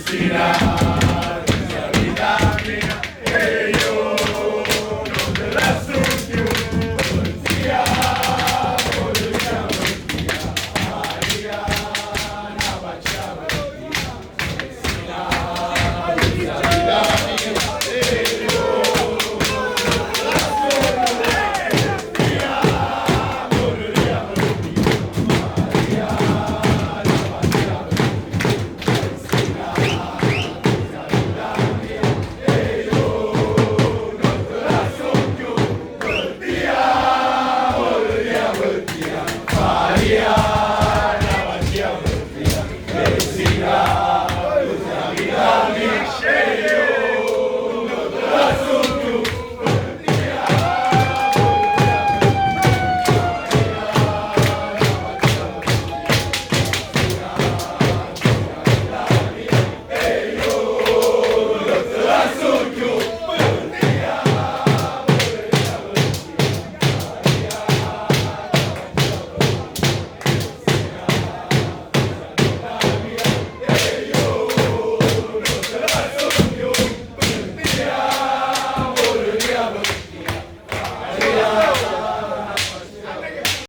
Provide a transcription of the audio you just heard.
Messina, questa vita mia, e io non te lascio più. Portiamo, riempiamo via, Mariana, facciamo via. Messina, questa vita mia, e io non te lascio più. Portiamo, riempiamo via, Mariana, facciamo via. Mariana, facciamo via, Messina.